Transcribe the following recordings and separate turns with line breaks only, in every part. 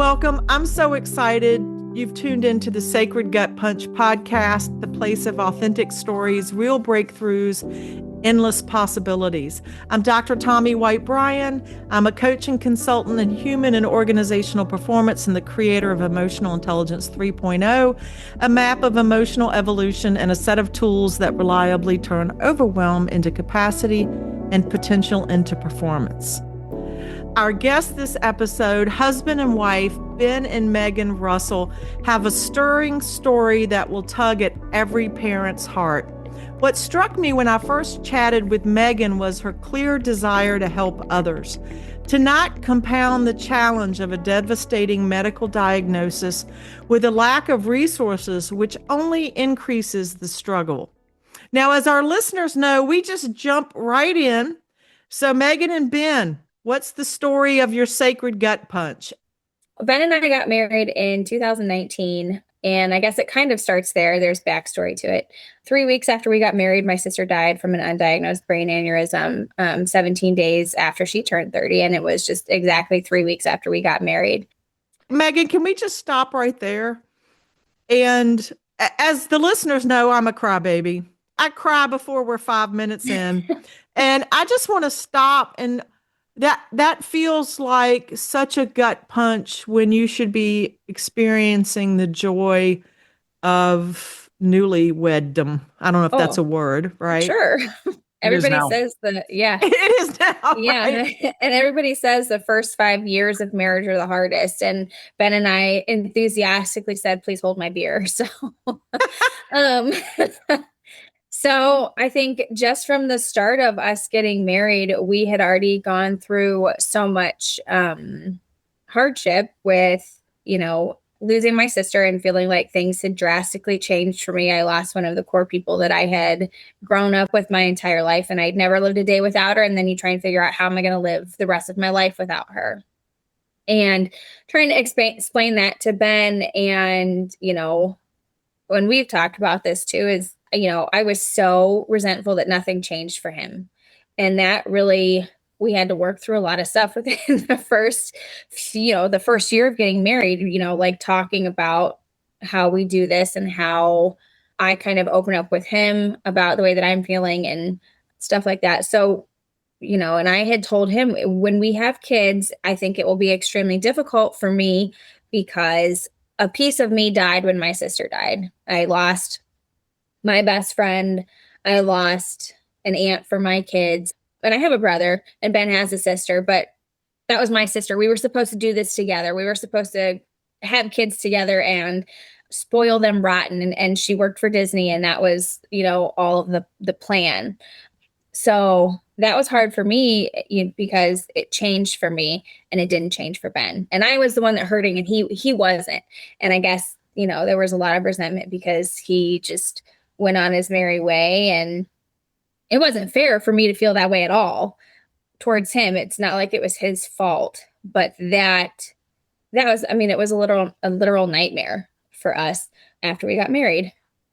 welcome. I'm so excited. You've tuned into the Sacred Gut Punch podcast, the place of authentic stories, real breakthroughs, endless possibilities. I'm Dr. Tomi White-Bryan. I'm a coach and consultant in human and organizational performance and the creator of Emotional Intelligence 3.0, a map of emotional evolution and a set of tools that reliably turn overwhelm into capacity and potential into performance. Our guests this episode, husband and wife, Ben and Megan Russell, have a stirring story that will tug at every parent's heart. What struck me when I first chatted with Megan was her clear desire to help others, to not compound the challenge of a devastating medical diagnosis with a lack of resources, which only increases the struggle. Now, as our listeners know, we just jump right in. So Megan and Ben, what's the story of your sacred gut punch?
Ben and I got married in 2019, and I guess it kind of starts there. There's backstory to it. 3 weeks after we got married, my sister died from an undiagnosed brain aneurysm 17 days after she turned 30, and it was just exactly 3 weeks after we got married.
Megan, can we just stop right there? And as the listeners know, I'm a crybaby. I cry before we're 5 minutes in. And I just want to stop, and that feels like such a gut punch when you should be experiencing the joy of newlywed-dom. I don't know if that's a word, right?
Sure. Everybody says yeah.
It is now.
Yeah. Right? And everybody says the first 5 years of marriage are the hardest. And Ben and I enthusiastically said, please hold my beer. So, So I think just from the start of us getting married, we had already gone through so much hardship with, losing my sister and feeling like things had drastically changed for me. I lost one of the core people that I had grown up with my entire life, and I'd never lived a day without her. And then you try and figure out, how am I going to live the rest of my life without her? And trying to explain that to Ben. And, when we've talked about this too, is, I was so resentful that nothing changed for him. And that really, we had to work through a lot of stuff within the first year of getting married, like talking about how we do this and how I kind of open up with him about the way that I'm feeling and stuff like that. So, and I had told him, when we have kids, I think it will be extremely difficult for me because a piece of me died when my sister died. I lost my best friend. I lost an aunt for my kids. And I have a brother, and Ben has a sister, but that was my sister. We were supposed to do this together. We were supposed to have kids together and spoil them rotten. And she worked for Disney, and that was, all of the plan. So that was hard for me because it changed for me and it didn't change for Ben. And I was the one that hurting, and he wasn't. And I guess, there was a lot of resentment because he just went on his merry way, and it wasn't fair for me to feel that way at all towards him. It's not like it was his fault, but that was, it was a literal nightmare for us after we got married.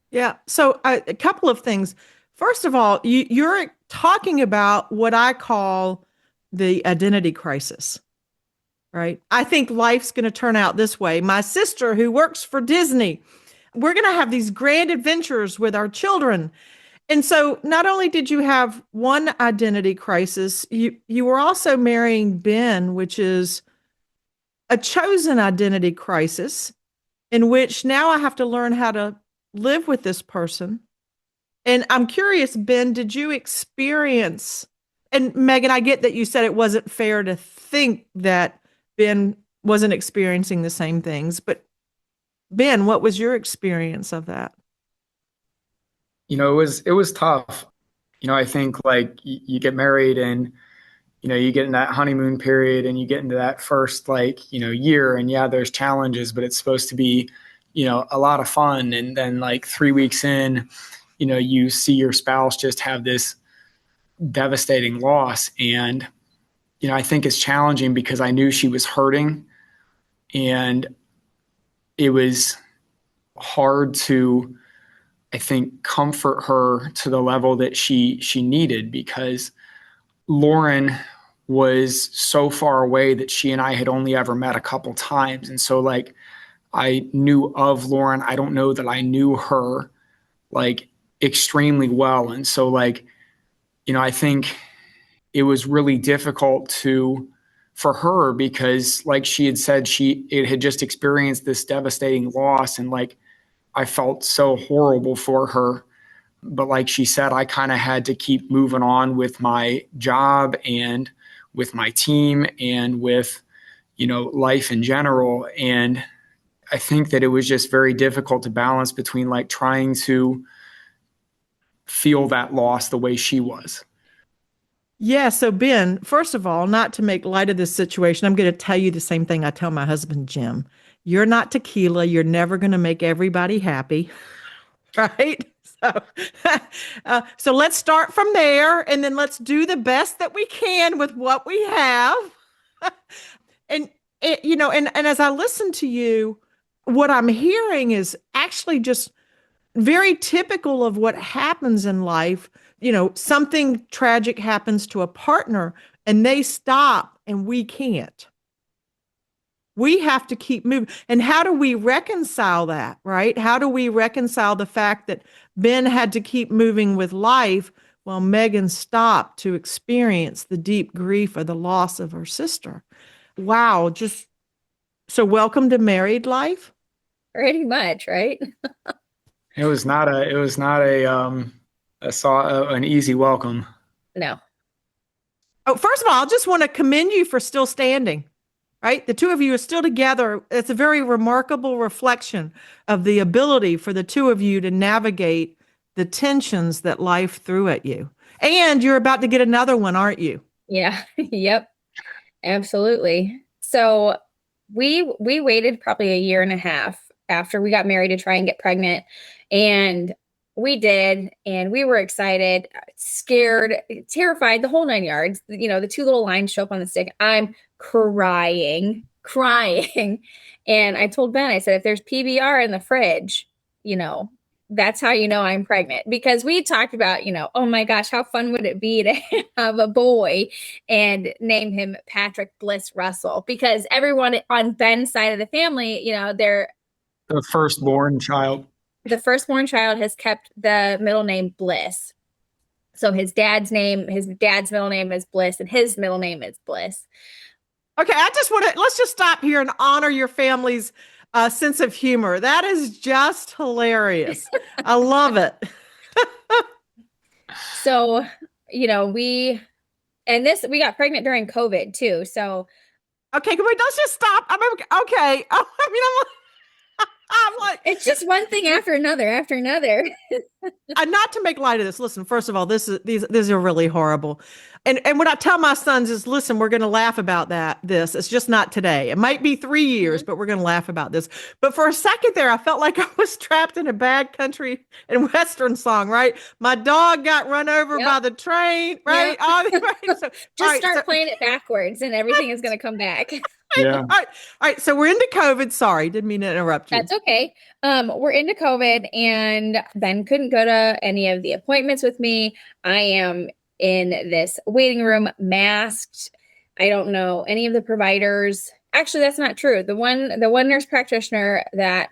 Yeah. So a couple of things. First of all, you're talking about what I call the identity crisis, right? I think life's going to turn out this way. My sister, who works for Disney, we're going to have these grand adventures with our children. And so not only did you have one identity crisis, you were also marrying Ben, which is a chosen identity crisis in which now I have to learn how to live with this person. And I'm curious, Ben, did you experience, and Megan, I get that you said it wasn't fair to think that Ben wasn't experiencing the same things, but Ben, what was your experience of that?
It was tough. I think like you get married and, you get in that honeymoon period and you get into that first year, and yeah, there's challenges, but it's supposed to be, a lot of fun. And then 3 weeks in, you see your spouse just have this devastating loss. And, I think it's challenging because I knew she was hurting, and it was hard to, I think, comfort her to the level that she needed, because Lauren was so far away that she and I had only ever met a couple times. And so like I knew of Lauren. I don't know that I knew her like extremely well. And so like, I think it was really difficult for her because like she had said, it had just experienced this devastating loss. And like, I felt so horrible for her. But like she said, I kind of had to keep moving on with my job and with my team and with, life in general. And I think that it was just very difficult to balance between like trying to feel that loss the way she was.
Yeah. So, Ben, first of all, not to make light of this situation, I'm going to tell you the same thing I tell my husband, Jim. You're not tequila. You're never going to make everybody happy. Right. So, so let's start from there and then let's do the best that we can with what we have. And, and as I listen to you, what I'm hearing is actually just very typical of what happens in life. Something tragic happens to a partner and they stop and we can't. We have to keep moving. And how do we reconcile that, right? How do we reconcile the fact that Ben had to keep moving with life while Megan stopped to experience the deep grief of the loss of her sister? Wow. So welcome to married life.
Pretty much, right?
It was not an easy welcome.
No.
Oh, first of all, I just want to commend you for still standing. Right? The two of you are still together. It's a very remarkable reflection of the ability for the two of you to navigate the tensions that life threw at you. And you're about to get another one, aren't you?
Yeah. Yep. Absolutely. So we waited probably a year and a half after we got married to try and get pregnant. And we did. And we were excited, scared, terrified, the whole 9 yards. The two little lines show up on the stick. I'm crying. And I told Ben, I said, if there's PBR in the fridge, that's how you know I'm pregnant. Because we talked about, oh my gosh, how fun would it be to have a boy and name him Patrick Bliss Russell? Because everyone on Ben's side of the family, they're
the firstborn child.
The firstborn child has kept the middle name Bliss. So his dad's middle name is Bliss, and his middle name is Bliss.
Okay, let's just stop here and honor your family's sense of humor. That is just hilarious. I love it.
So, we got pregnant during COVID too. So,
okay, let's just stop. Okay. I'm like,
it's just one thing after another.
Not to make light of this. Listen, first of all, these are really horrible. And what I tell my sons is, listen, we're going to laugh about this. It's just not today. It might be 3 years, but we're going to laugh about this. But for a second there, I felt like I was trapped in a bad country and Western song, right? My dog got run over by the train, right?
Yep.
Right. So,
just start playing it backwards and everything is going to come back.
Yeah.
All right. So we're into COVID. Sorry, didn't mean to interrupt you.
That's okay. We're into COVID and Ben couldn't go to any of the appointments with me. I am in this waiting room masked. I don't know any of the providers. Actually, that's not true. The one nurse practitioner that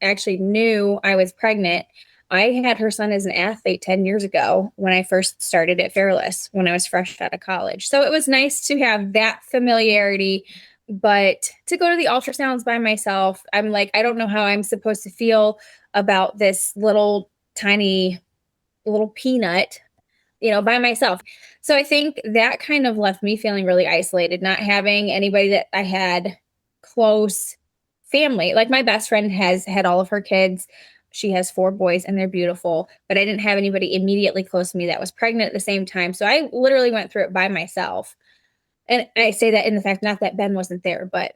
actually knew I was pregnant, I had her son as an athlete 10 years ago when I first started at Fairless, when I was fresh out of college. So it was nice to have that familiarity, but to go to the ultrasounds by myself, I'm like, I don't know how I'm supposed to feel about this tiny little peanut, by myself. So I think that kind of left me feeling really isolated, not having anybody that I had close family. Like my best friend has had all of her kids. She has 4 boys and they're beautiful, but I didn't have anybody immediately close to me that was pregnant at the same time. So I literally went through it by myself. And I say that in the fact, not that Ben wasn't there, but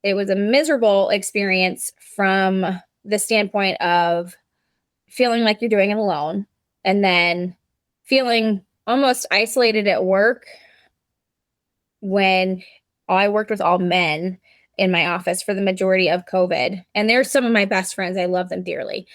it was a miserable experience from the standpoint of feeling like you're doing it alone and then feeling almost isolated at work when I worked with all men in my office for the majority of COVID. And they're some of my best friends. I love them dearly.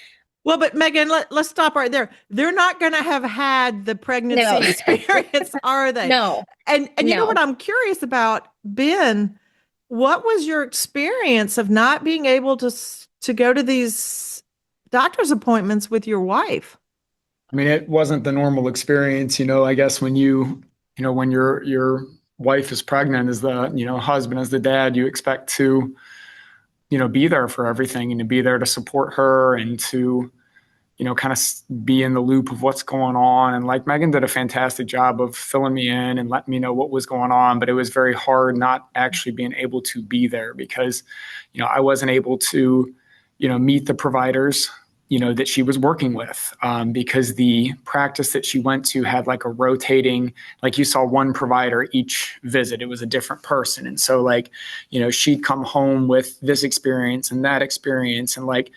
Well, but Megan, let's stop right there. They're not going to have had the pregnancy
No.
experience, are they?
No,
And you know what
no.
I'm curious about, Ben? What was your experience of not being able to go to these doctor's appointments with your wife?
I mean, it wasn't the normal experience, I guess when when your wife is pregnant as the, husband, as the dad, you expect to, be there for everything and to be there to support her and to, kind of be in the loop of what's going on. And like Megan did a fantastic job of filling me in and letting me know what was going on, but it was very hard not actually being able to be there because, I wasn't able to, meet the providers, that she was working with because the practice that she went to had like a rotating, like you saw one provider each visit, it was a different person. And so like, she'd come home with this experience and that experience and like,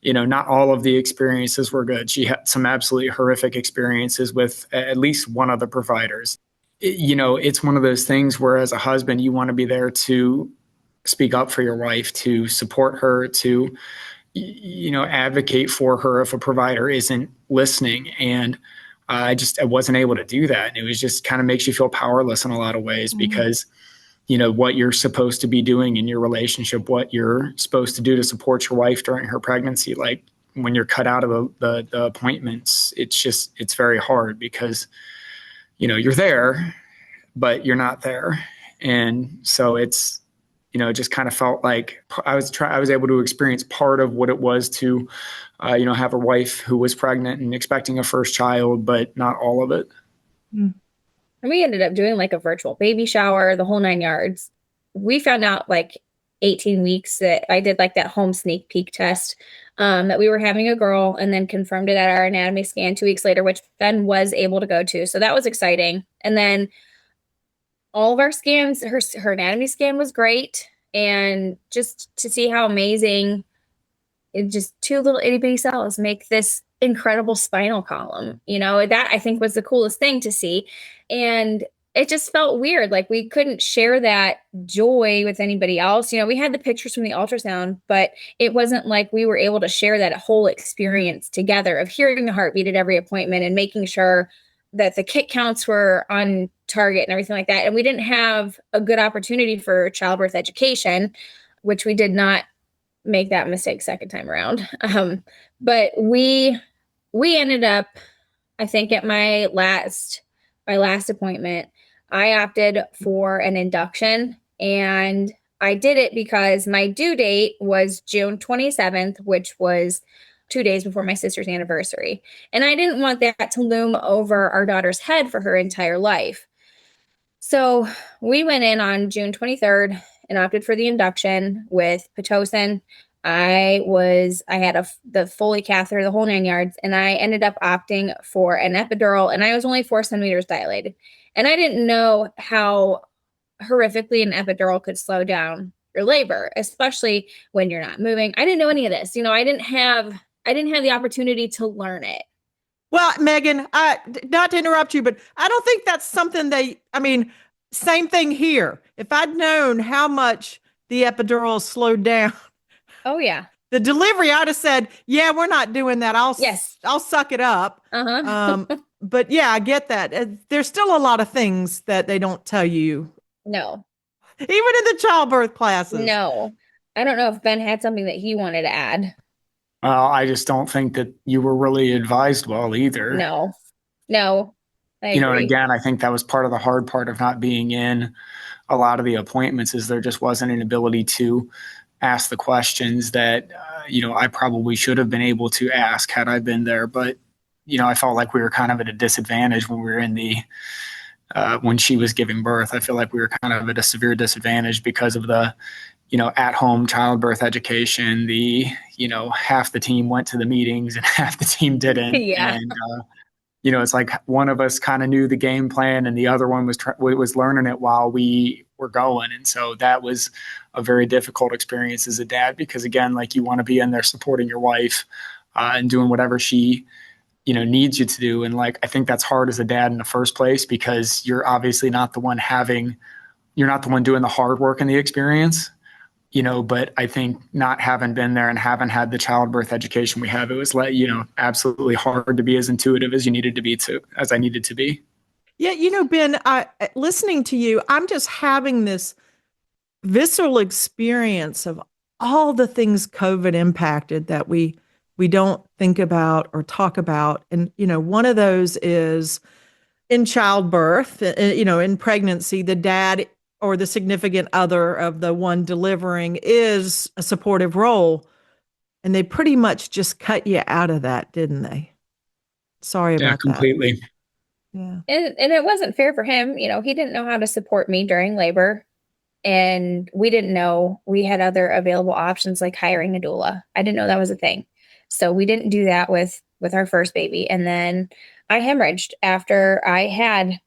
not all of the experiences were good. She had some absolutely horrific experiences with at least one of the providers. It's one of those things where as a husband, you want to be there to speak up for your wife, to support her, to, advocate for her if a provider isn't listening. And I wasn't able to do that. And it was just kind of makes you feel powerless in a lot of ways because what you're supposed to be doing in your relationship, what you're supposed to do to support your wife during her pregnancy. Like when you're cut out of the appointments, it's very hard because, you're there, but you're not there. And so it's, it just kind of felt like I was able to experience part of what it was to, have a wife who was pregnant and expecting a first child, but not all of it.
And we ended up doing like a virtual baby shower, the whole 9 yards. We found out like 18 weeks that I did like that home sneak peek test that we were having a girl and then confirmed it at our anatomy scan 2 weeks later, which Ben was able to go to. So that was exciting. And then all of our scans, her anatomy scan was great. And just to see how amazing it just 2 little itty bitty cells make this incredible spinal column, that I think was the coolest thing to see. And it just felt weird. Like we couldn't share that joy with anybody else. We had the pictures from the ultrasound, but it wasn't like we were able to share that whole experience together of hearing the heartbeat at every appointment and making sure that the kick counts were on target and everything like that. And we didn't have a good opportunity for childbirth education, which we did not make that mistake second time around. But we ended up, I think at my last appointment, I opted for an induction, and I did it because my due date was June 27th, which was 2 days before my sister's anniversary. And I didn't want that to loom over our daughter's head for her entire life. So we went in on June 23rd and opted for the induction with Pitocin. I had the Foley catheter, the whole 9 yards, and I ended up opting for an epidural, and I was only 4 centimeters dilated. And I didn't know how horrifically an epidural could slow down your labor, especially when you're not moving. I didn't know any of this. I didn't have the opportunity to learn it.
Well, Megan, not to interrupt you, but I don't think that's something same thing here. If I'd known how much the epidural slowed down,
oh yeah,
the delivery, I'd have said, yeah, we're not doing that. I'll suck it up. But yeah, I get that. There's still a lot of things that they don't tell you.
No.
Even in the childbirth classes.
No. I don't know if Ben had something that he wanted to add.
I just don't think that you were really advised well either.
No.
And again, I think that was part of the hard part of not being in a lot of the appointments is there just wasn't an ability to ask the questions that, I probably should have been able to ask had I been there. But, I felt like we were kind of at a disadvantage when we were in when she was giving birth. I feel like we were kind of at a severe disadvantage because of the, at-home childbirth education. Half the team went to the meetings and half the team didn't.
Yeah.
And, it's like one of us kind of knew the game plan and the other one was learning it while we were going. And so that was a very difficult experience as a dad, because again, like you want to be in there supporting your wife and doing whatever she, needs you to do. And like, I think that's hard as a dad in the first place, because you're obviously not the one doing the hard work in the experience. but I think not having been there and haven't had the childbirth education we have, it was absolutely hard to be as intuitive as as I needed to be.
Yeah, Ben, listening to you, I'm just having this visceral experience of all the things COVID impacted that we don't think about or talk about. And, one of those is in childbirth, in pregnancy, the dad or the significant other of the one delivering is a supportive role. And they pretty much just cut you out of that, didn't they? Sorry
Yeah,
about
completely.
that. Yeah.
And it wasn't fair for him. He didn't know how to support me during labor. And we didn't know we had other available options like hiring a doula. I didn't know that was a thing. So we didn't do that with our first baby. And then I hemorrhaged after I had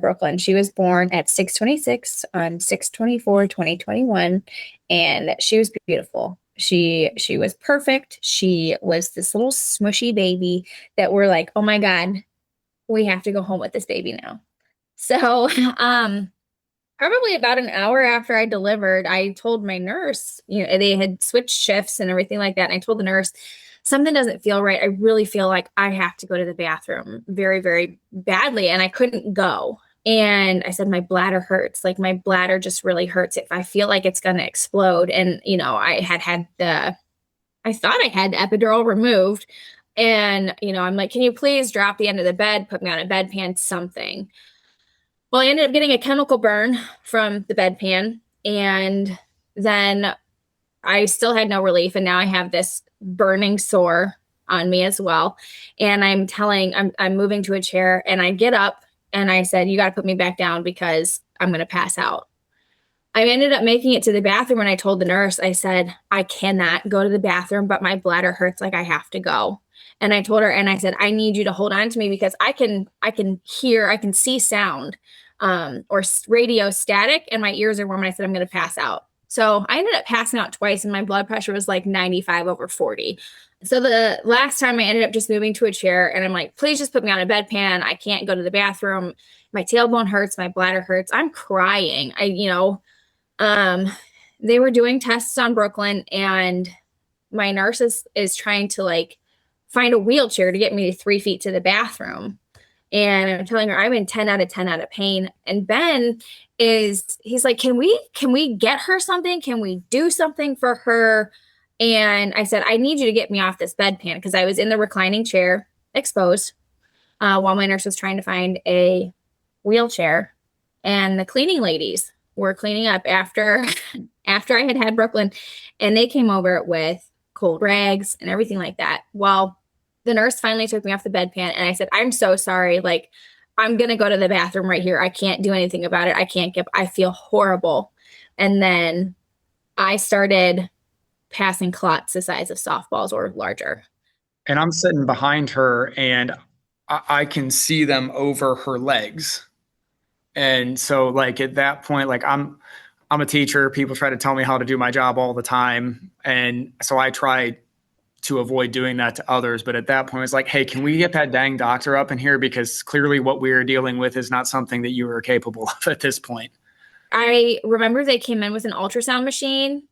Brooklyn. She was born at 6/26 on 6/24/2021, and she was beautiful. She was perfect. She was this little smushy baby that we're like, oh my God, we have to go home with this baby now. So probably about an hour after I delivered, I told my nurse, they had switched shifts and everything like that. And I told the nurse, something doesn't feel right. I really feel like I have to go to the bathroom very, very badly. And I couldn't go. And I said, my bladder hurts. Like my bladder just really hurts. If I feel like it's going to explode. And, I thought I had the epidural removed. And, I'm like, can you please drop the end of the bed, put me on a bedpan, something. Well, I ended up getting a chemical burn from the bedpan, and then I still had no relief. And now I have this burning sore on me as well. And I'm moving to a chair, and I get up and I said, you got to put me back down because I'm going to pass out. I ended up making it to the bathroom, and I told the nurse, I said, I cannot go to the bathroom, but my bladder hurts like I have to go. And I told her, and I said, I need you to hold on to me because I can see sound or radio static, and my ears are warm. And I said, I'm going to pass out. So I ended up passing out twice, and my blood pressure was like 95/40. So the last time I ended up just moving to a chair, and I'm like, please just put me on a bedpan. I can't go to the bathroom. My tailbone hurts. My bladder hurts. I'm crying. They were doing tests on Brooklyn, and my nurse is trying to find a wheelchair to get me 3 feet to the bathroom. And I'm telling her I'm in 10 out of 10 out of pain. And Ben he's like, can we get her something? Can we do something for her? And I said, I need you to get me off this bedpan, because I was in the reclining chair exposed while my nurse was trying to find a wheelchair. And the cleaning ladies were cleaning up after I had Brooklyn, and they came over with cold rags and everything like that. Well, the nurse finally took me off the bedpan, and I said, I'm so sorry. I'm going to go to the bathroom right here. I can't do anything about it. I feel horrible. And then I started passing clots the size of softballs or larger.
And I'm sitting behind her, and I can see them over her legs. And so at that point, I'm a teacher. People try to tell me how to do my job all the time. And so I try to avoid doing that to others. But at that point, it's like, hey, can we get that dang doctor up in here? Because clearly what we are dealing with is not something that you are capable of at this point.
I remember they came in with an ultrasound machine,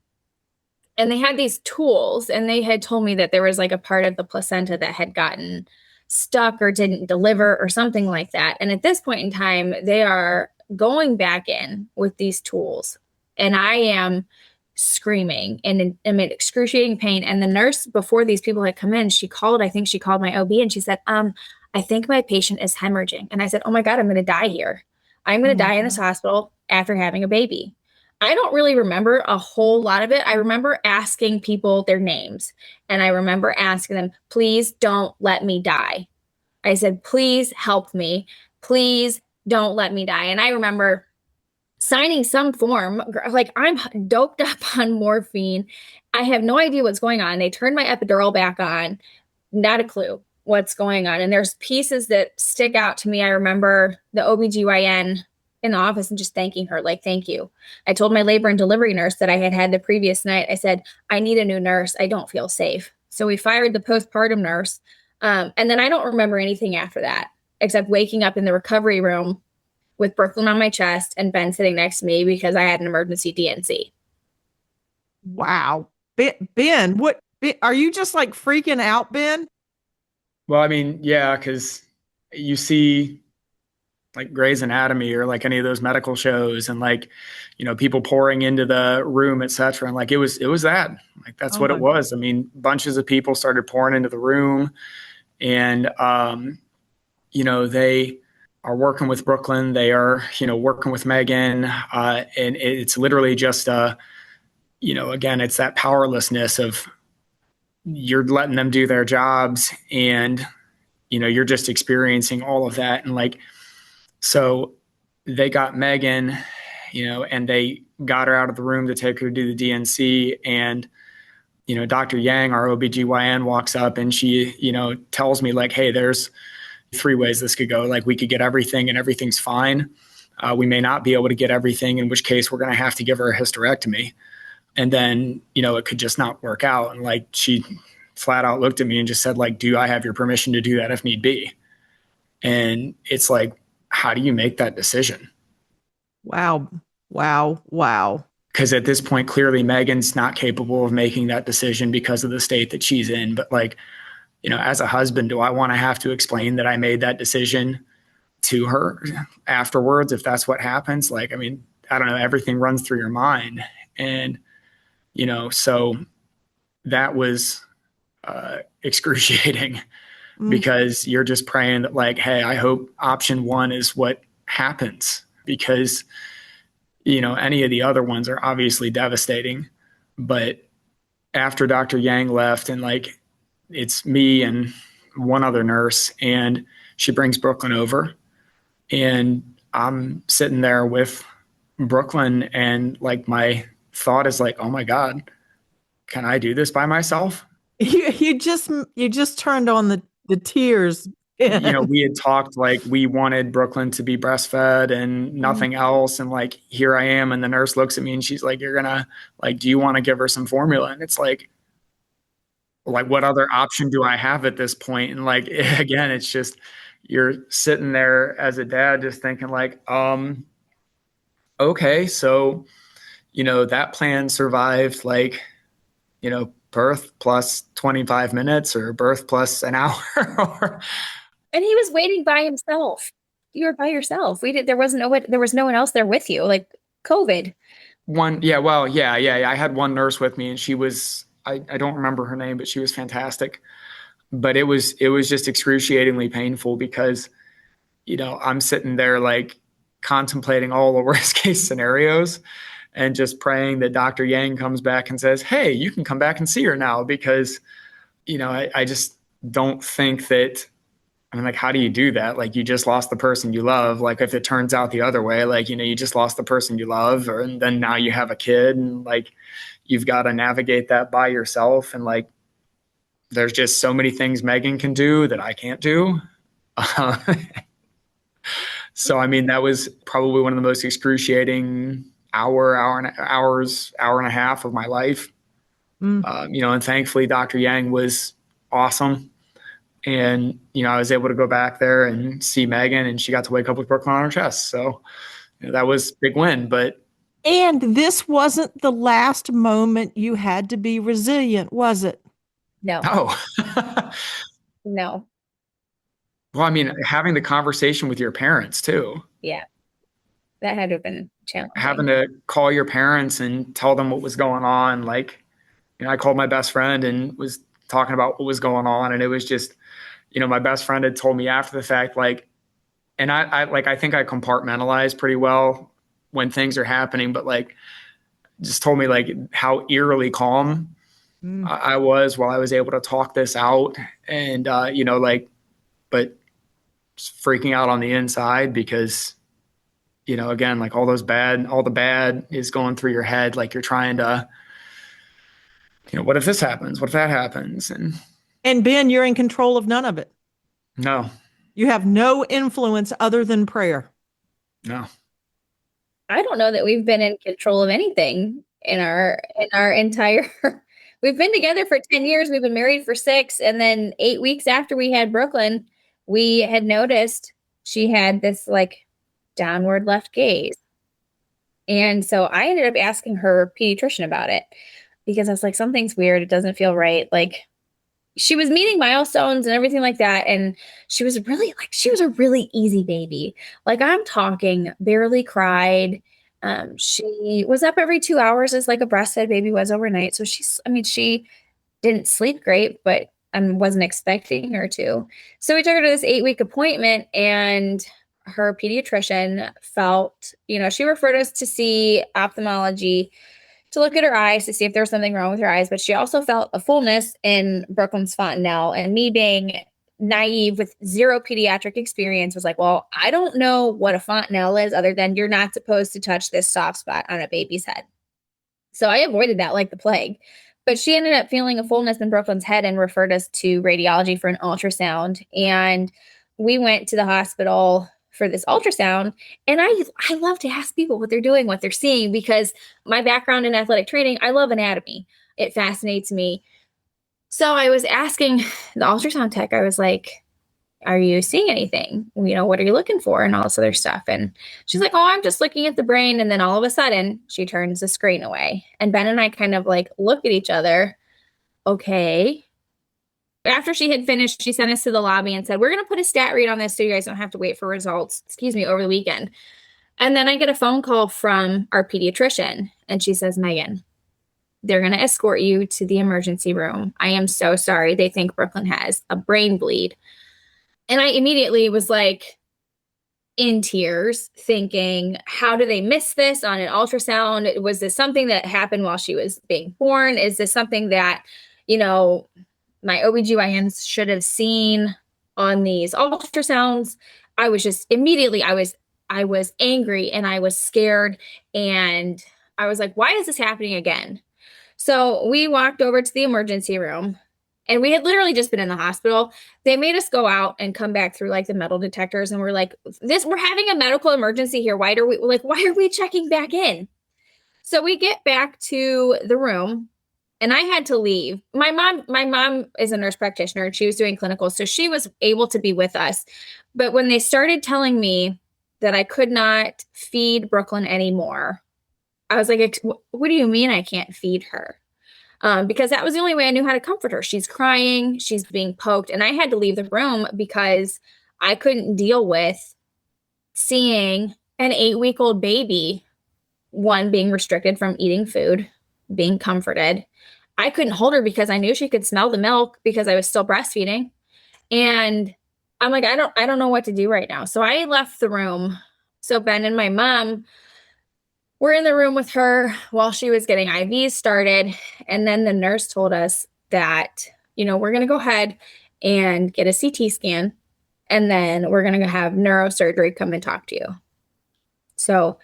and they had these tools, and they had told me that there was a part of the placenta that had gotten stuck or didn't deliver or something like that. And at this point in time, they are going back in with these tools, and I am screaming and I'm in excruciating pain. And the nurse, before these people had come in, I think she called my OB, and she said, I think my patient is hemorrhaging. And I said, oh my God, I'm going to die here. I'm going to die in this hospital after having a baby. I don't really remember a whole lot of it. I remember asking people their names, and I remember asking them, please don't let me die. I said, please help me. Please don't let me die. And I remember signing some form, I'm doped up on morphine. I have no idea what's going on. They turned my epidural back on. Not a clue what's going on. And there's pieces that stick out to me. I remember the OBGYN in the office and just thanking her, thank you. I told my labor and delivery nurse that I had the previous night. I said, I need a new nurse. I don't feel safe. So we fired the postpartum nurse. And then I don't remember anything after that, except waking up in the recovery room with Brooklyn on my chest and Ben sitting next to me because I had an emergency DNC.
Wow. Ben, are you just like freaking out, Ben?
Well, I mean, yeah, because you see like Grey's Anatomy or like any of those medical shows and like, people pouring into the room, et cetera. And like it was that. Like that's
Oh
what
my
it was. I mean, bunches of people started pouring into the room and they are working with Brooklyn. They are, working with Megan. And it's literally just again, it's that powerlessness of you're letting them do their jobs and you're just experiencing all of that. And like, so they got Megan, and they got her out of the room to take her to do the DNC. And, Dr. Yang, our OBGYN, walks up and she, tells me like, hey, there's 3 ways this could go. Like we could get everything and everything's fine. We may not be able to get everything, in which case we're going to have to give her a hysterectomy. And then, it could just not work out. And like, she flat out looked at me and just said like, do I have your permission to do that if need be? And it's like, how do you make that decision?
Wow. Wow. Wow.
Because at this point, clearly Megan's not capable of making that decision because of the state that she's in. But like, as a husband, do I want to have to explain that I made that decision to her afterwards if that's what happens? Like, I mean, I don't know, everything runs through your mind. And, so that was excruciating because you're just praying that like, hey, I hope option 1 is what happens because, any of the other ones are obviously devastating. But after Dr. Yang left and like, it's me and one other nurse and she brings Brooklyn over and I'm sitting there with Brooklyn and like my thought is like, oh my God, can I do this by myself?
You just turned on the tears.
We had talked like we wanted Brooklyn to be breastfed and nothing else. And like, here I am. And the nurse looks at me and she's like, you're gonna like, do you want to give her some formula? And it's like, what other option do I have at this point? And like, again, it's just, you're sitting there as a dad, just thinking like, okay, so, that plan survived like, birth plus 25 minutes or birth plus an hour.
And he was waiting by himself. You were by yourself. There was no one else there with you, like COVID.
I had one nurse with me and she was, I don't remember her name, but she was fantastic. But it was just excruciatingly painful because, I'm sitting there like contemplating all the worst case scenarios and just praying that Dr. Yang comes back and says, hey, you can come back and see her now because, I just don't think that, I mean, like, how do you do that? Like, you just lost the person you love. Like, if it turns out the other way, like, you just lost the person you love, and then now you have a kid and like, you've got to navigate that by yourself. And like, there's just so many things Megan can do that I can't do. So, I mean, that was probably one of the most excruciating hour and a half of my life. And thankfully Dr. Yang was awesome. And, I was able to go back there and see Megan and she got to wake up with Brooklyn on her chest. So that was a big win,
And this wasn't the last moment you had to be resilient, was it?
No. No.
Well, I mean, having the conversation with your parents too.
Yeah. That had to have been challenging.
Having to call your parents and tell them what was going on. Like, I called my best friend and was talking about what was going on. And it was just, my best friend had told me after the fact, like, and I think I compartmentalize pretty well when things are happening, but like, just told me like how eerily calm I was while I was able to talk this out. And, but freaking out on the inside because, again, like all the bad is going through your head. Like you're trying to, what if this happens? What if that happens?
And Ben, you're in control of none of it.
No.
You have no influence other than prayer.
No.
I don't know that we've been in control of anything in our entire we've been together for 10 years. We've been married for 6. And then 8 weeks after we had Brooklyn, we had noticed she had this like downward left gaze. And so I ended up asking her pediatrician about it. because I was like, something's weird. It doesn't feel right. Like, she was meeting milestones and everything like that. And she was a really easy baby. Like, I'm talking barely cried. She was up every 2 hours as like a breastfed baby was overnight. So she didn't sleep great, but I wasn't expecting her to. So we took her to this 8-week appointment, and her pediatrician felt, she referred us to see ophthalmology to look at her eyes to see if there was something wrong with her eyes. But she also felt a fullness in Brooklyn's fontanelle. And me being naive with zero pediatric experience was like, well, I don't know what a fontanelle is other than you're not supposed to touch this soft spot on a baby's head. So I avoided that like the plague. But she ended up feeling a fullness in Brooklyn's head and referred us to radiology for an ultrasound. And we went to the hospital for this ultrasound. And I love to ask people what they're doing, what they're seeing, because my background in athletic training, I love anatomy. It fascinates me. So I was asking the ultrasound tech, I was like, are you seeing anything? What are you looking for? And all this other stuff. And she's like, oh, I'm just looking at the brain. And then all of a sudden she turns the screen away. And Ben and I kind of like look at each other. Okay. After she had finished, she sent us to the lobby and said, we're going to put a stat read on this so you guys don't have to wait for results, over the weekend. And then I get a phone call from our pediatrician, and she says, Megan, they're going to escort you to the emergency room. I am so sorry. They think Brooklyn has a brain bleed. And I immediately was like in tears, thinking, how do they miss this on an ultrasound? Was this something that happened while she was being born? Is this something that, my OBGYNs should have seen on these ultrasounds? I was just immediately, I was angry and I was scared. And I was like, why is this happening again? So we walked over to the emergency room, and we had literally just been in the hospital. They made us go out and come back through like the metal detectors. And we're like, we're having a medical emergency here. Why are we checking back in? So we get back to the room, and I had to leave. My mom is a nurse practitioner, and she was doing clinical, so she was able to be with us. But when they started telling me that I could not feed Brooklyn anymore, I was like, what do you mean I can't feed her? Because that was the only way I knew how to comfort her. She's crying, she's being poked, and I had to leave the room because I couldn't deal with seeing an 8-week-old baby, one, being restricted from eating food, being comforted. I couldn't hold her because I knew she could smell the milk because I was still breastfeeding. And I'm like, I don't know what to do right now. So I left the room. So Ben and my mom were in the room with her while she was getting IVs started. And then the nurse told us that, we're going to go ahead and get a CT scan, and then we're going to have neurosurgery come and talk to you. So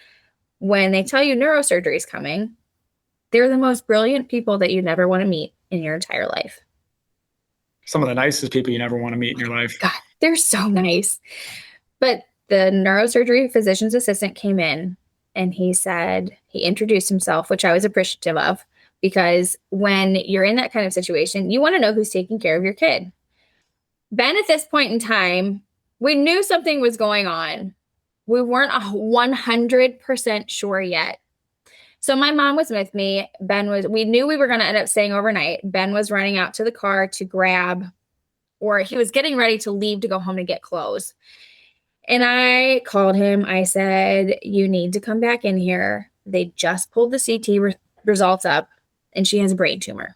when they tell you neurosurgery is coming, they're the most brilliant people that you never want to meet in your entire life.
Some of the nicest people you never want to meet in your life.
God, they're so nice. But the neurosurgery physician's assistant came in, and he introduced himself, which I was appreciative of, because when you're in that kind of situation, you want to know who's taking care of your kid. Ben, at this point in time, we knew something was going on. We weren't 100% sure yet. So my mom was with me. We knew we were going to end up staying overnight. Ben was running out to the car to grab, or he was getting ready to leave to go home to get clothes. And I called him. I said, you need to come back in here. They just pulled the CT results up, and she has a brain tumor.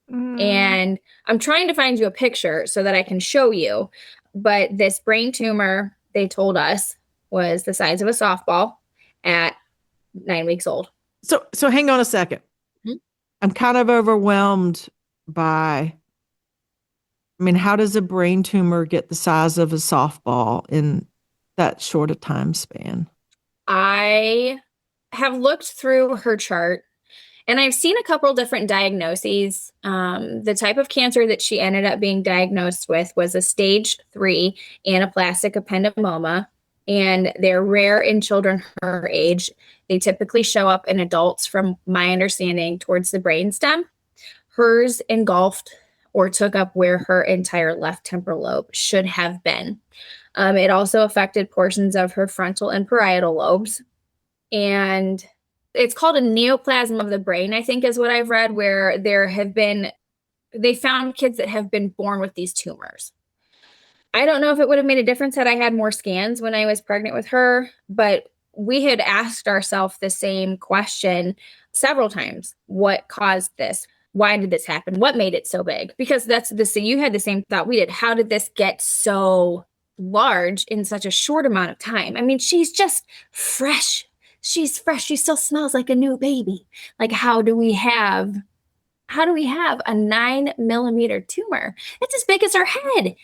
And I'm trying to find you a picture so that I can show you. But this brain tumor, they told us, was the size of a softball at 9 weeks old.
So hang on a second.
Mm-hmm.
I'm kind of overwhelmed by, how does a brain tumor get the size of a softball in that short a time span?
I have looked through her chart, and I've seen a couple different diagnoses. The type of cancer that she ended up being diagnosed with was a stage 3 anaplastic ependymoma, and they're rare in children her age. They typically show up in adults, from my understanding, towards the brainstem. Hers engulfed or took up where her entire left temporal lobe should have been. It also affected portions of her frontal and parietal lobes. And It's called a neoplasm of the brain, I think is what I've read, where they found kids that have been born with these tumors. I don't know if it would have made a difference had I had more scans when I was pregnant with her, but we had asked ourselves the same question several times. What caused this? Why did this happen? What made it so big? Because so you had the same thought we did. How did this get so large in such a short amount of time? I mean, she's just fresh. She's fresh. She still smells like a new baby. Like, how do we have a 9-millimeter tumor? It's as big as her head.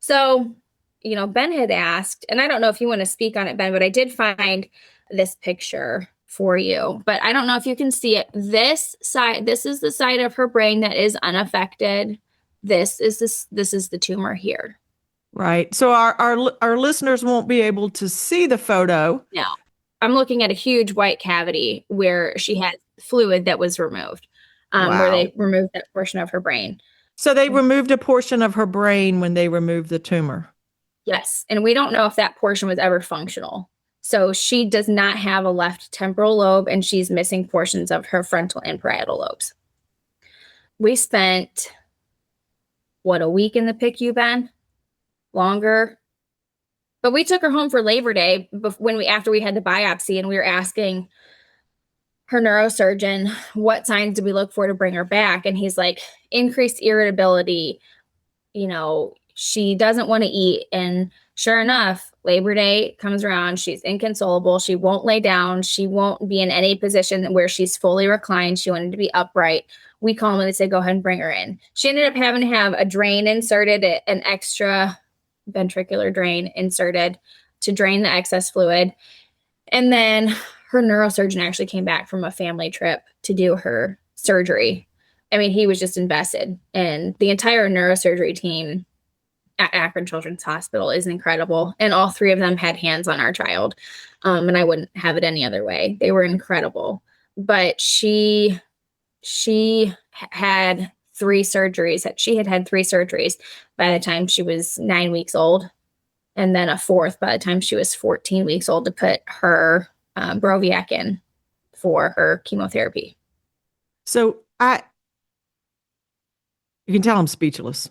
So, Ben had asked, and I don't know if you want to speak on it, Ben, but I did find this picture for you, but I don't know if you can see it. This is the side of her brain that is unaffected. This is the tumor here.
Right. So our listeners won't be able to see the photo.
No, I'm looking at a huge white cavity where she had fluid that was removed, where they removed that portion of her brain.
So they removed a portion of her brain when they removed the tumor.
Yes. And we don't know if that portion was ever functional. So she does not have a left temporal lobe, and she's missing portions of her frontal and parietal lobes. We spent, a week in the PICU, Ben? Longer. But we took her home for Labor Day after we had the biopsy, and we were asking her neurosurgeon, what signs do we look for to bring her back? And he's like, increased irritability, she doesn't want to eat. And sure enough, Labor Day comes around. She's inconsolable. She won't lay down. She won't be in any position where she's fully reclined. She wanted to be upright. We call them and they say, go ahead and bring her in. She ended up having to have a drain inserted, an extra ventricular drain inserted to drain the excess fluid. And then her neurosurgeon actually came back from a family trip to do her surgery. I mean, he was just invested. And the entire neurosurgery team at Akron Children's Hospital is incredible. And all three of them had hands on our child. And I wouldn't have it any other way. They were incredible. But she had 3 surgeries. She had had 3 surgeries by the time she was 9 weeks old. And then a 4th by the time she was 14 weeks old to put her Broviac in for her chemotherapy.
So you can tell I'm speechless.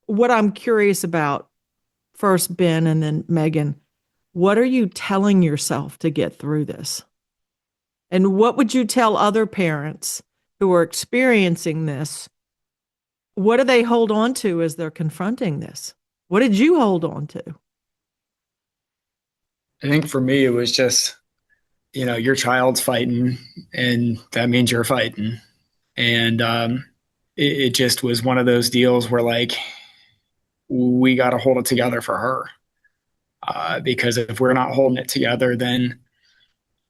What I'm curious about, first Ben and then Megan, what are you telling yourself to get through this? And what would you tell other parents who are experiencing this? What do they hold on to as they're confronting this? What did you hold on to?
I think for me, it was just, your child's fighting, and that means you're fighting. And it just was one of those deals where, we got to hold it together for her. Because if we're not holding it together, then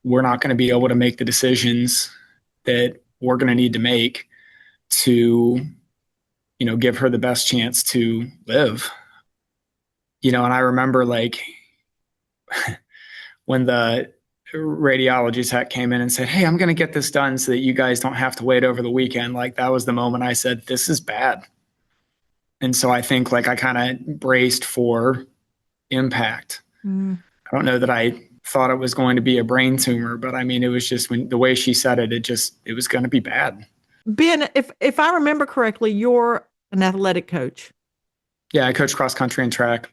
we're not going to be able to make the decisions that we're going to need to make to, give her the best chance to live. And I remember when the radiology tech came in and said, hey, I'm going to get this done so that you guys don't have to wait over the weekend. That was the moment I said, this is bad. And so I think I kind of braced for impact. I don't know that I thought it was going to be a brain tumor, but I mean, it was just the way she said it, it was going to be bad.
Ben, if I remember correctly, you're an athletic coach.
Yeah, I coach cross country and track.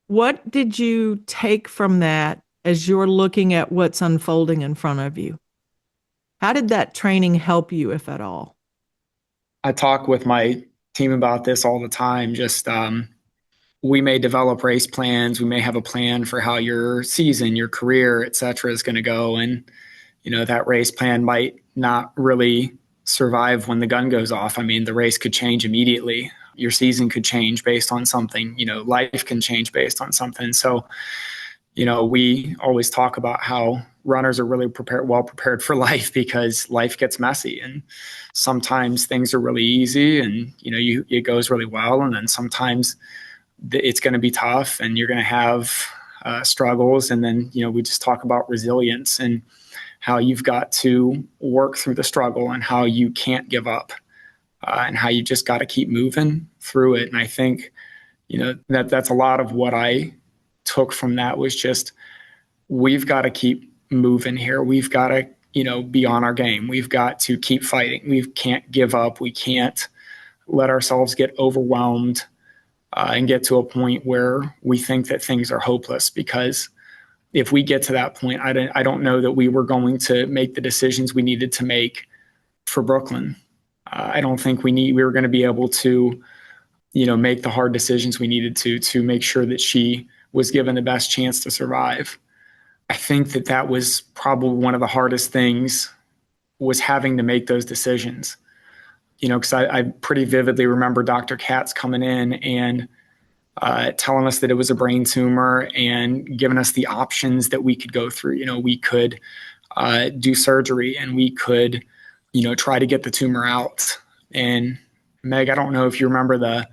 What did you take from that as you're looking at what's unfolding in front of you? How did that training help you, if at all?
I talk with my team about this all the time. Just we may develop race plans. We may have a plan for how your season, your career, et cetera, is going to go. And, that race plan might not really survive when the gun goes off. I mean, the race could change immediately. Your season could change based on something. Life can change based on something. So, we always talk about how runners are really well prepared for life, because life gets messy, and sometimes things are really easy and, it goes really well. And then sometimes it's going to be tough and you're going to have struggles. And then, we just talk about resilience and how you've got to work through the struggle and how you can't give up and how you just got to keep moving through it. And I think, that's a lot of what I took from that was just, we've got to keep moving here. We've got to, be on our game. We've got to keep fighting. We can't give up. We can't let ourselves get overwhelmed and get to a point where we think that things are hopeless, because if we get to that point, I don't know that we were going to make the decisions we needed to make for Brooklyn. I don't think we were going to be able to, make the hard decisions we needed to make sure that she was given the best chance to survive. I think that was probably one of the hardest things, was having to make those decisions. Because I pretty vividly remember Dr. Katz coming in and telling us that it was a brain tumor and giving us the options that we could go through. We could do surgery, and we could, try to get the tumor out. And Meg, I don't know if you remember the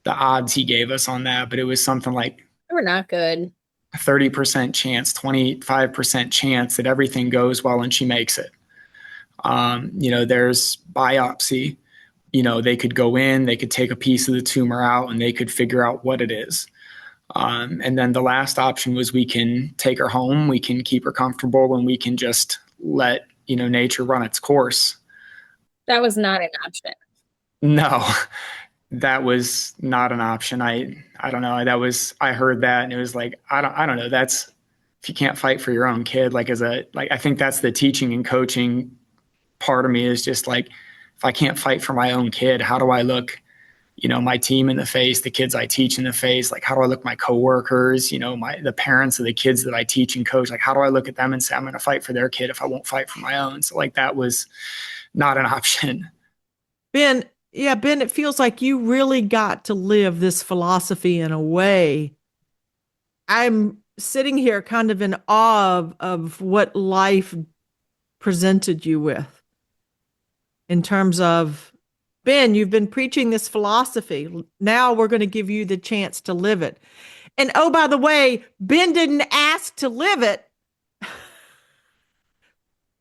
odds he gave us on that, but it was something like,
They were not good.
30% chance, 25% chance that everything goes well and she makes it. There's biopsy. They could go in, they could take a piece of the tumor out, and they could figure out what it is. And then the last option was, we can take her home, we can keep her comfortable, and we can just let, nature run its course.
That was not an option.
No, that was not an option. I don't know. I heard that, and it was like, I don't know. That's, if you can't fight for your own kid, I think that's the teaching and coaching part of me, is just like, if I can't fight for my own kid, how do I look, my team in the face, the kids I teach in the face? Like, how do I look my coworkers, the parents of the kids that I teach and coach? Like, how do I look at them and say, I'm going to fight for their kid if I won't fight for my own? So that was not an option.
Ben, it feels like you really got to live this philosophy in a way. I'm sitting here kind of in awe of what life presented you with. In terms of, Ben, you've been preaching this philosophy. Now we're going to give you the chance to live it. And oh, by the way, Ben didn't ask to live it,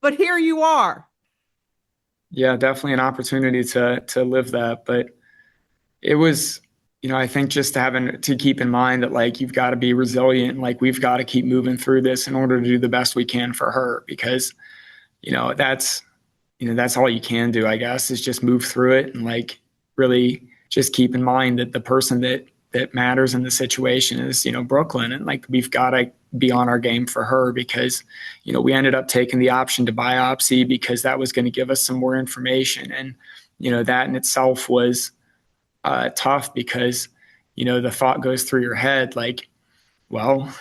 but here you are.
Yeah, definitely an opportunity to live that. But it was, I think just having to keep in mind that, you've got to be resilient. We've got to keep moving through this in order to do the best we can for her, because, that's all you can do, I guess, is just move through it and really just keep in mind that the person that matters in the situation is, Brooklyn. And we've got to be on our game for her, because, we ended up taking the option to biopsy because that was going to give us some more information. And, that in itself was tough, because, the thought goes through your head, well,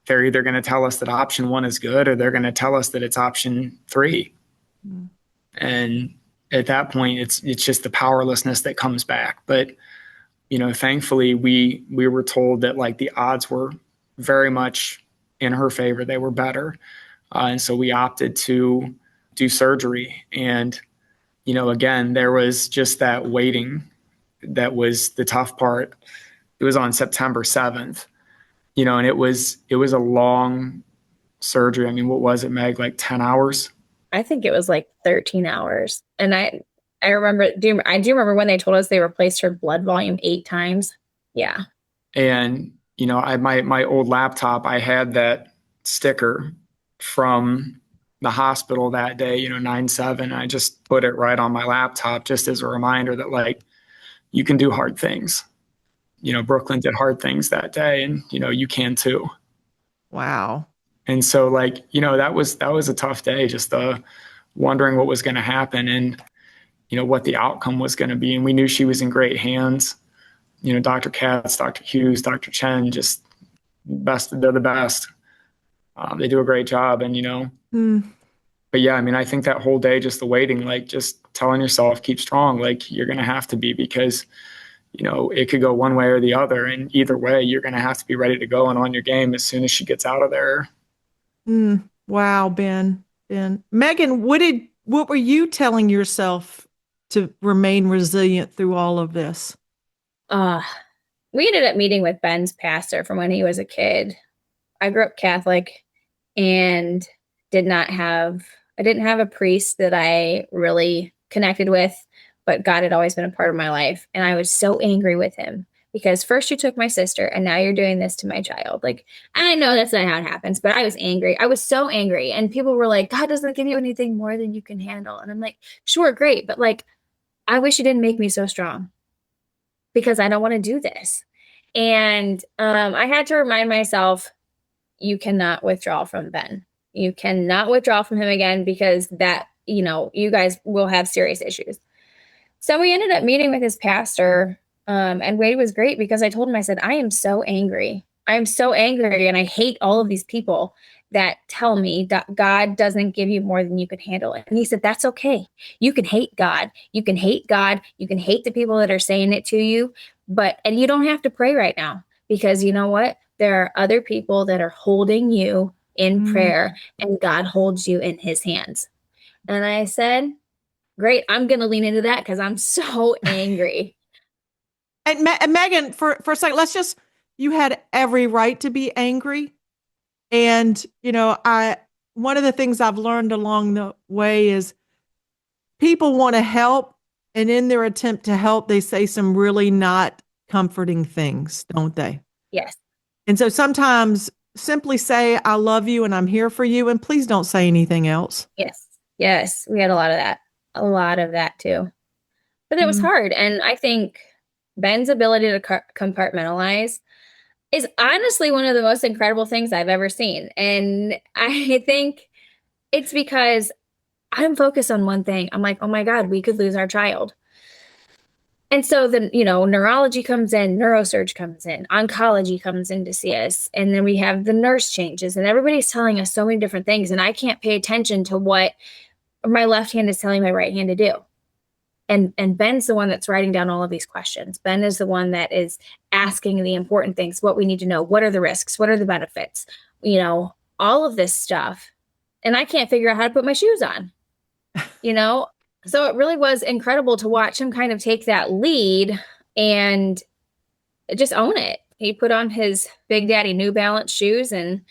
they're either going to tell us that option 1 is good, or they're going to tell us that it's option 3. Mm. And at that point, it's just the powerlessness that comes back. But, thankfully we were told that the odds were very much in her favor. They were better. And so we opted to do surgery. And, again, there was just that waiting. That was the tough part. It was on September 7th, and it was a long surgery. I mean, what was it, Meg? 10 hours?
I think it was 13 hours. And I remember, I do remember when they told us they replaced her blood volume 8 times. Yeah.
And, my old laptop, I had that sticker from the hospital that day, 9/7. I just put it right on my laptop just as a reminder that you can do hard things. Brooklyn did hard things that day, and, you can too.
Wow.
And so that was a tough day, just wondering what was going to happen and, what the outcome was going to be. And we knew she was in great hands. Dr. Katz, Dr. Hughes, Dr. Chen, just best. They're the best. They do a great job. And, but yeah, I mean, I think that whole day, just the waiting, just telling yourself, keep strong. You're going to have to be, because, it could go one way or the other. And either way, you're going to have to be ready to go and on your game as soon as she gets out of there.
Wow, Ben. Megan, what were you telling yourself to remain resilient through all of this?
We ended up meeting with Ben's pastor from when he was a kid. I grew up Catholic and I didn't have a priest that I really connected with, but God had always been a part of my life. And I was so angry with him because first you took my sister and now you're doing this to my child. Like, I know that's not how it happens, but I was angry. I was so angry. And people were like, God doesn't give you anything more than you can handle. And I'm like, sure, great. But like, I wish you didn't make me so strong because I don't want to do this. And I had to remind myself, you cannot withdraw from Ben. You cannot withdraw from him again because that, you guys will have serious issues. So we ended up meeting with his pastor. And Wade was great because I told him, I said, I am so angry. I am so angry. And I hate all of these people that tell me that God doesn't give you more than you can handle. And he said, that's okay. You can hate God. You can hate God. You can hate the people that are saying it to you. And you don't have to pray right now because you know what? There are other people that are holding you in prayer and God holds you in his hands. And I said, great, I'm going to lean into that because I'm so angry.
And Megan, for a second, you had every right to be angry. And, one of the things I've learned along the way is people want to help. And in their attempt to help, they say some really not comforting things, don't they?
Yes.
And so sometimes simply say, I love you and I'm here for you. And please don't say anything else.
Yes. Yes. We had a lot of that too. But it was hard. And I think Ben's ability to compartmentalize is honestly one of the most incredible things I've ever seen. And I think it's because I'm focused on one thing. I'm like, oh my God, we could lose our child. And so then, neurology comes in, neurosurge comes in, oncology comes in to see us. And then we have the nurse changes and everybody's telling us so many different things. And I can't pay attention to what my left hand is telling my right hand to do. And Ben's the one that's writing down all of these questions. Ben is the one that is asking the important things, what we need to know. What are the risks? What are the benefits? All of this stuff. And I can't figure out how to put my shoes on, So it really was incredible to watch him kind of take that lead and just own it. He put on his Big Daddy New Balance shoes and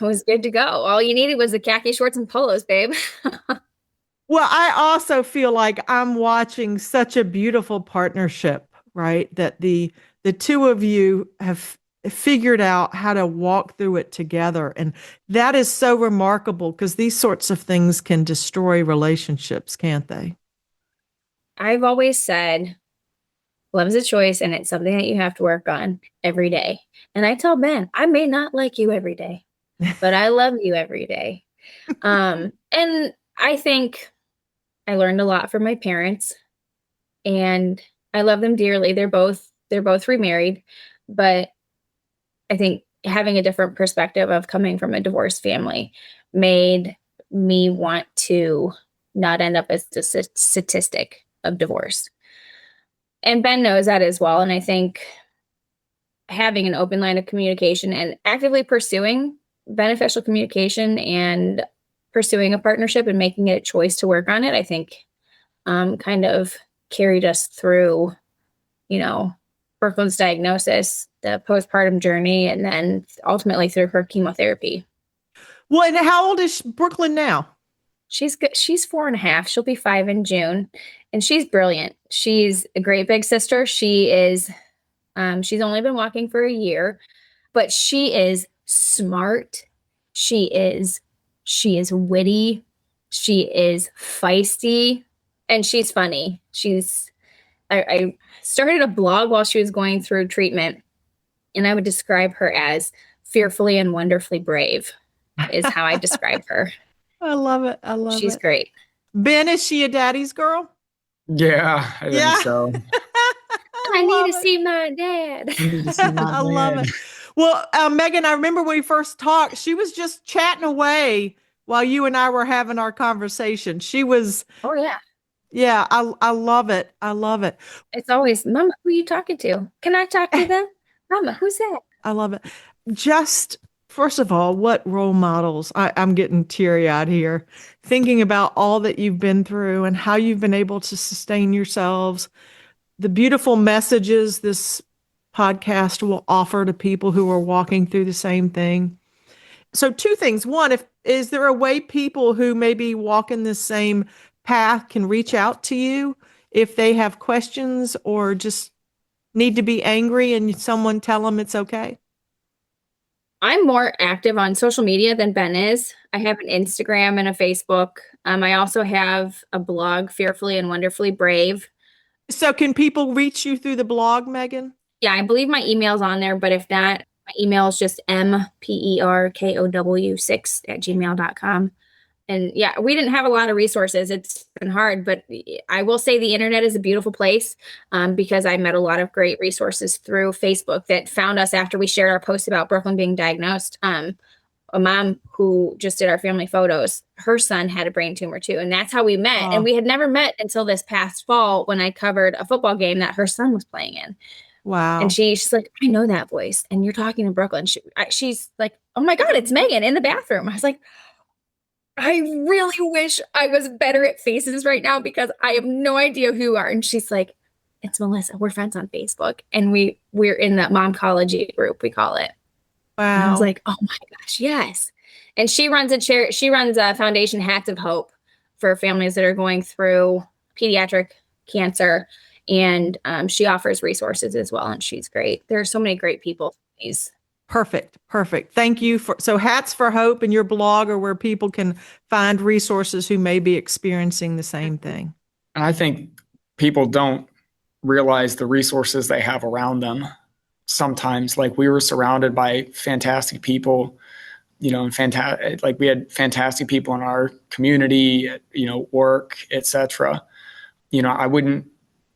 was good to go. All you needed was the khaki shorts and polos, babe.
Well, I also feel like I'm watching such a beautiful partnership, right? That the two of you have figured out how to walk through it together. And that is so remarkable because these sorts of things can destroy relationships, can't they?
I've always said, love is a choice and it's something that you have to work on every day. And I tell Ben, I may not like you every day, but I love you every day. And I think I learned a lot from my parents and I love them dearly. They're both remarried, but I think having a different perspective of coming from a divorced family made me want to not end up as the statistic of divorce. And Ben knows that as well. And I think having an open line of communication and actively pursuing beneficial communication and pursuing a partnership and making it a choice to work on it, I think kind of carried us through, Brooklyn's diagnosis, the postpartum journey, and then ultimately through her chemotherapy.
Well, and how old is Brooklyn now?
She's 4.5. She'll be 5 in June, and she's brilliant. She's a great big sister. She is, she's only been walking for a year, but she is smart. She is witty. She is feisty, and she's funny. I started a blog while she was going through treatment, and I would describe her as fearfully and wonderfully brave is how I describe her.
I love it.
She's great.
Ben, is she a daddy's girl?
Yeah, I think so.
I need to see my dad.
I love it. Well, Megan, I remember when we first talked, she was just chatting away while you and I were having our conversation. She was.
Oh, yeah.
Yeah, I love it. I love it.
It's always, Mama, who are you talking to? Can I talk to them? Mama, who's that?
I love it. Just, first of all, what role models? I'm getting teary-eyed here, thinking about all that you've been through and how you've been able to sustain yourselves, the beautiful messages this podcast will offer to people who are walking through the same thing. So 2 things. One, is there a way people who maybe walk in the same path can reach out to you if they have questions or just need to be angry and someone tell them it's okay?
I'm more active on social media than Ben is. I have an Instagram and a Facebook. I also have a blog, Fearfully and Wonderfully Brave.
So can people reach you through the blog, Megan?
Yeah, I believe my email's on there, but if not, my email is just mperkow6@gmail.com. And yeah, we didn't have a lot of resources. It's been hard, but I will say the internet is a beautiful place, because I met a lot of great resources through Facebook that found us after we shared our post about Brooklyn being diagnosed. A mom who just did our family photos, her son had a brain tumor too. And that's how we met.
Oh.
And we had never met until this past fall when I covered a football game that her son was playing in.
Wow.
And she's like, I know that voice. And you're talking in Brooklyn. She's like, oh my God, it's Megan in the bathroom. I was like, I really wish I was better at faces right now because I have no idea who you are. And she's like, it's Melissa. We're friends on Facebook. And we're in that momcology group, we call it.
Wow.
And I was like, oh my gosh, yes. And she runs a foundation, Hats of Hope, for families that are going through pediatric cancer. And she offers resources as well. And she's great. There are so many great people.
Perfect. Thank you so Hats for Hope and your blog are where people can find resources who may be experiencing the same thing.
And I think people don't realize the resources they have around them. Sometimes, like, we were surrounded by fantastic people, and like we had fantastic people in our community, work, etc. I wouldn't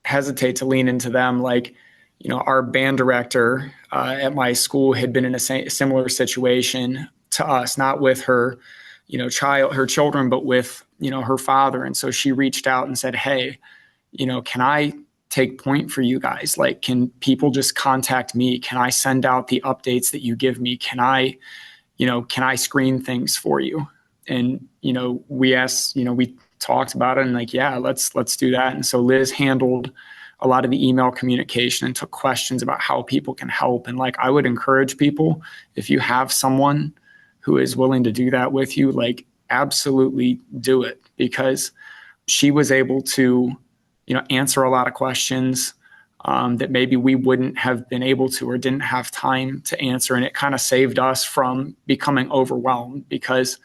hesitate to lean into them. Like, our band director at my school had been in a similar situation to us, not with her, her children, but with, her father. And so she reached out and said, hey, can I take point for you guys? Like, can people just contact me? Can I send out the updates that you give me? Can I screen things for you? And, we asked, we talked about it and like, yeah, let's do that. And so Liz handled a lot of the email communication and took questions about how people can help. And like, I would encourage people, if you have someone who is willing to do that with you, like, absolutely do it, because she was able to, answer a lot of questions that maybe we wouldn't have been able to or didn't have time to answer. And it kind of saved us from becoming overwhelmed, because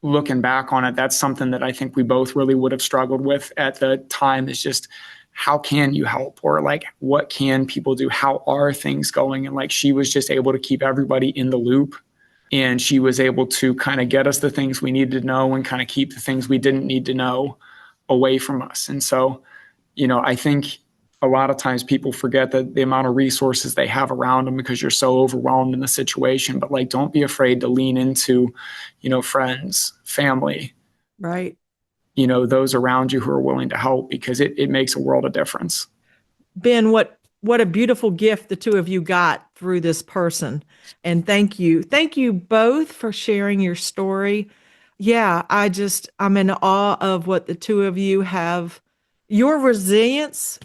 looking back on it, that's something that I think we both really would have struggled with at the time, is just, how can you help? Or like, what can people do? How are things going? And like, she was just able to keep everybody in the loop, and she was able to kind of get us the things we needed to know and kind of keep the things we didn't need to know away from us. And so, I think a lot of times people forget that the amount of resources they have around them because you're so overwhelmed in the situation. But like, don't be afraid to lean into, friends, family,
right?
Those around you who are willing to help, because it makes a world of difference.
Ben, what a beautiful gift the two of you got through this person. And thank you both for sharing your story. Yeah, I'm in awe of what the two of you have. Your resilience,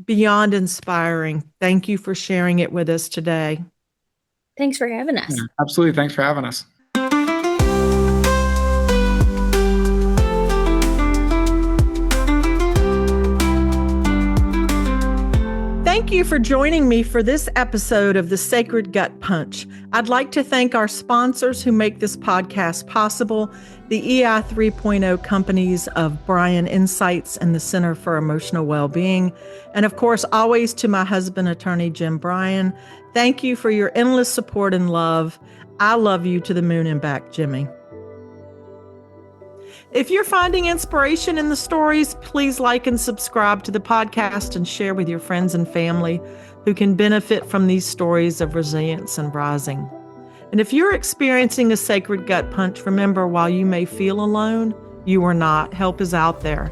beyond inspiring. Thank you for sharing it with us today.
Thanks for having us.
Yeah, absolutely. Thanks for having us.
Thank you for joining me for this episode of The Sacred Gut Punch. I'd like to thank our sponsors who make this podcast possible, the EI 3.0 companies of Bryan Insights and the Center for Emotional Well-Being, and of course, always to my husband, attorney Jim Bryan. Thank you for your endless support and love. I love you to the moon and back, Jimmy. If you're finding inspiration in the stories, please like and subscribe to the podcast and share with your friends and family who can benefit from these stories of resilience and rising. And if you're experiencing a sacred gut punch, remember, while you may feel alone, you are not. Help is out there.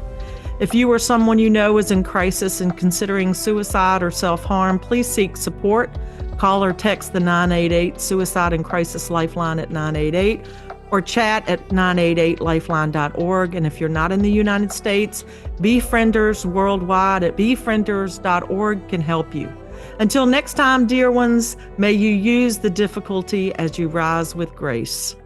If you or someone you know is in crisis and considering suicide or self-harm, please seek support. Call or text the 988 Suicide and Crisis Lifeline at 988, or chat at 988lifeline.org. And if you're not in the United States, Befrienders worldwide at befrienders.org can help you. Until next time, dear ones, may you use the difficulty as you rise with grace.